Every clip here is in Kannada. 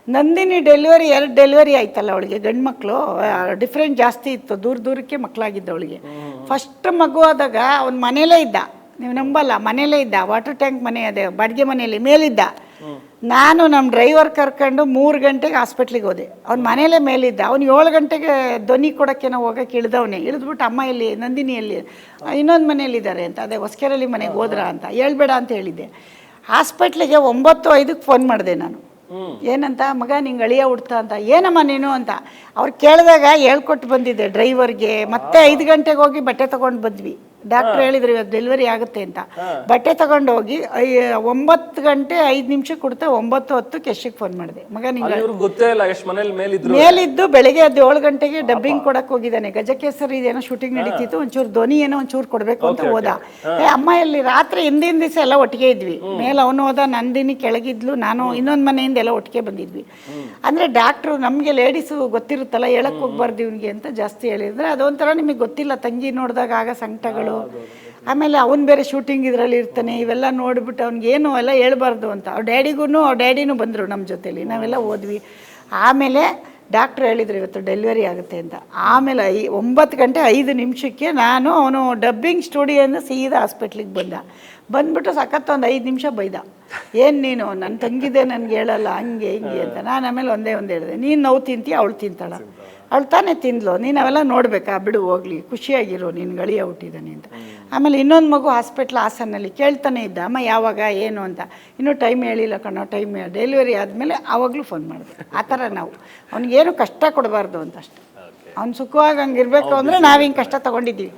ನಂದಿನಿ ಡೆಲಿವರಿ 2 ಡೆಲಿವರಿ ಆಯ್ತಲ್ಲ ಅವಳಿಗೆ, ಗಂಡು ಮಕ್ಕಳು ಡಿಫ್ರೆಂಟ್ ಜಾಸ್ತಿ ಇತ್ತು, ದೂರಕ್ಕೆ ಮಕ್ಕಳಾಗಿದ್ದು ಅವಳಿಗೆ. ಫಸ್ಟ್ ಮಗು ಆದಾಗ ಅವ್ನು ಮನೇಲೇ ಇದ್ದ, ನೀವು ನಂಬಲ್ಲ, ಮನೇಲೇ ಇದ್ದ, ವಾಟರ್ ಟ್ಯಾಂಕ್ ಮನೆ ಅದೇ ಬಾಡಿಗೆ ಮನೆಯಲ್ಲಿ ಮೇಲಿದ್ದ. ನಾನು ನಮ್ಮ ಡ್ರೈವರ್ ಕರ್ಕೊಂಡು 3 ಗಂಟೆಗೆ ಹಾಸ್ಪಿಟ್ಲಿಗೆ ಹೋದೆ, ಅವ್ನು ಮನೇಲೇ ಮೇಲಿದ್ದ. ಅವ್ನು 7 ಗಂಟೆಗೆ ಧ್ವನಿ ಕೊಡೋಕ್ಕೇನೋ ಹೋಗೋಕೆ ಇಳಿದವನೇ, ಇಳಿದ್ಬಿಟ್ಟು ಅಮ್ಮ ಎಲ್ಲಿ, ನಂದಿನಿಯಲ್ಲಿ ಇನ್ನೊಂದು ಮನೆಯಲ್ಲಿದ್ದಾರೆ ಅಂತ, ಅದೇ ಹೊಸಕೆರೆಯಲ್ಲಿ ಮನೆಗೆ ಹೋದ್ರ ಅಂತ ಹೇಳ್ಬೇಡ ಅಂತ ಹೇಳಿದ್ದೆ. ಹಾಸ್ಪಿಟ್ಲಿಗೆ 9:05ಕ್ಕೆ ಫೋನ್ ಮಾಡಿದೆ ನಾನು, ಏನಂತ, ಮಗ ನಿಂಗೆ ಅಳಿಯ ಹುಡ್ತಾ ಅಂತ. ಏನಮ್ಮ ನೀನು ಅಂತ ಅವ್ರು ಕೇಳಿದಾಗ ಹೇಳ್ಕೊಟ್ಟು ಬಂದಿದ್ದೆ ಡ್ರೈವರ್ಗೆ. ಮತ್ತೆ 5 ಗಂಟೆಗೆ ಹೋಗಿ ಬಟ್ಟೆ ತೊಗೊಂಡು ಬಂದ್ವಿ, ಡಾಕ್ಟ್ರು ಹೇಳಿದ್ರು ಇವತ್ತು ಡೆಲಿವರಿ ಆಗುತ್ತೆ ಅಂತ. ಬಟ್ಟೆ ತೊಗೊಂಡು ಹೋಗಿ 9 ಗಂಟೆ 5 ನಿಮಿಷಕ್ಕೆ ಕೊಡ್ತಾ 9:10ಕ್ಕೆ ಯಶಕ್ಕೆ ಫೋನ್ ಮಾಡಿದೆ, ಮಗ ನಿಂಗೆ ಗೊತ್ತೇ ಇಲ್ಲ ಎಷ್ಟು ಮನೇಲಿ ಮೇಲಿದ್ದು. ಬೆಳಗ್ಗೆ ಅದು 7 ಗಂಟೆಗೆ ಡಬ್ಬಿಂಗ್ ಕೊಡಕ್ಕೆ ಹೋಗಿದ್ದಾನೆ, ಗಜಕೇಸರಿ ಇದೇನೋ ಶೂಟಿಂಗ್ ನಡೀತಿತ್ತು, ಒಂಚೂರು ಧ್ವನಿ ಏನೋ ಒಂಚೂರು ಕೊಡಬೇಕು ಅಂತ ಹೋದ. ಅಮ್ಮ ಎಲ್ಲಿ, ರಾತ್ರಿ ಹಿಂದಿನ ದಿವಸ ಎಲ್ಲ ಒಟ್ಟಿಗೆ ಇದ್ವಿ, ಮೇಲೆ ಅವನು ಹೋದ, ನಂದಿನಿ ಕೆಳಗಿದ್ಲು, ನಾನು ಇನ್ನೊಂದು ಮನೆಯಿಂದ ಎಲ್ಲ ಒಟ್ಟಿಗೆ ಬಂದಿದ್ವಿ. ಅಂದರೆ ಡಾಕ್ಟ್ರು ನಮಗೆ ಲೇಡೀಸು ಗೊತ್ತಿರುತ್ತಲ್ಲ, ಹೇಳಕ್ಕೆ ಹೋಗ್ಬಾರ್ದು ಇವ್ನಿಗೆ ಅಂತ ಜಾಸ್ತಿ ಹೇಳಿದ್ರೆ, ಅದೊಂಥರ ನಿಮಗೆ ಗೊತ್ತಿಲ್ಲ, ತಂಗಿ ನೋಡಿದಾಗ ಆಗ ಸಂಕಟಗಳು. ಆಮೇಲೆ ಅವನು ಬೇರೆ ಶೂಟಿಂಗ್ ಇದರಲ್ಲಿ ಇರ್ತಾನೆ, ಇವೆಲ್ಲ ನೋಡಿಬಿಟ್ಟು ಅವ್ನಿಗೇನು ಎಲ್ಲ ಹೇಳ್ಬಾರ್ದು ಅಂತ. ಅವ್ರ ಡ್ಯಾಡಿನೂ ಬಂದರು ನಮ್ಮ ಜೊತೇಲಿ, ನಾವೆಲ್ಲ ಹೋದ್ವಿ. ಆಮೇಲೆ ಡಾಕ್ಟ್ರು ಹೇಳಿದ್ರು ಇವತ್ತು ಡೆಲಿವರಿ ಆಗುತ್ತೆ ಅಂತ. ಆಮೇಲೆ 9 ಗಂಟೆ 5 ನಿಮಿಷಕ್ಕೆ ನಾನು ಅವನು ಡಬ್ಬಿಂಗ್ ಸ್ಟುಡಿಯೋಯಿಂದ ಸೀದಾ ಹಾಸ್ಪಿಟ್ಲಿಗೆ ಬಂದ್ಬಿಟ್ಟು ಸಖತ್ ಒಂದು 5 ನಿಮಿಷ ಬೈದ, ಏನು ನೀನು ನನ್ನ ತಂಗಿದೆ ನನಗೆ ಹೇಳಲ್ಲ ಹಂಗೆ ಹಿಂಗೆ ಅಂತ. ನಾನು ಆಮೇಲೆ ಒಂದೇ ಹೇಳಿದೆ, ನೀನು ನೋವು ತಿಂತೀಯ, ಅವಳು ತಿಂತಾಳ, ಅವಳು ತಾನೇ ತಿಂದ್ಲು, ನೀನು ಅವೆಲ್ಲ ನೋಡಬೇಕಾ, ಬಿಡು ಹೋಗ್ಲಿ, ಖುಷಿಯಾಗಿರು, ನಿನ್ನ ಗಳಿಯ ಹುಟ್ಟಿದ್ದಾನೆ ಅಂತ. ಆಮೇಲೆ ಇನ್ನೊಂದು ಮಗು ಹಾಸನಲ್ಲಿ ಕೇಳ್ತಾನೆ ಇದ್ದ, ಅಮ್ಮ ಯಾವಾಗ ಏನು ಅಂತ. ಇನ್ನೂ ಟೈಮ್ ಹೇಳಿಲ್ಲ ಕಣೋ, ಟೈಮ್ ಡೆಲಿವರಿ ಆದಮೇಲೆ ಆವಾಗಲೂ ಫೋನ್ ಮಾಡಿದೆ. ಆ ಥರ ನಾವು ಅವ್ನಿಗೇನು ಕಷ್ಟ ಕೊಡಬಾರ್ದು ಅಂತ ಅಷ್ಟೆ. ಅವ್ನು ಸುಖವಾಗಿ ಹಂಗಿರ್ಬೇಕು ಅಂದರೆ ನಾವು ಹಿಂಗೆ ಕಷ್ಟ ತೊಗೊಂಡಿದ್ದೀವಿ.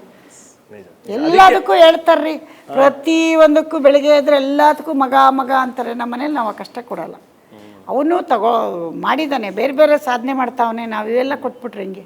ಎಲ್ಲದಕ್ಕೂ ಹೇಳ್ತಾರ್ರಿ, ಪ್ರತಿಯೊಂದಕ್ಕೂ ಬೆಳಿಗ್ಗೆ ಎದ್ರೆ ಎಲ್ಲದಕ್ಕೂ ಮಗ ಅಂತಾರೆ. ನಮ್ಮ ಮನೇಲಿ ನಾವು ಕಷ್ಟ ಕೊಡಲ್ಲ. ಅವನು ಮಾಡಿದ್ದಾನೆ, ಬೇರೆ ಬೇರೆ ಸಾಧನೆ ಮಾಡ್ತಾವನೆ, ನಾವು ಇವೆಲ್ಲ ಕೊಟ್ಬಿಟ್ರೆ ಹಿಂಗೆ.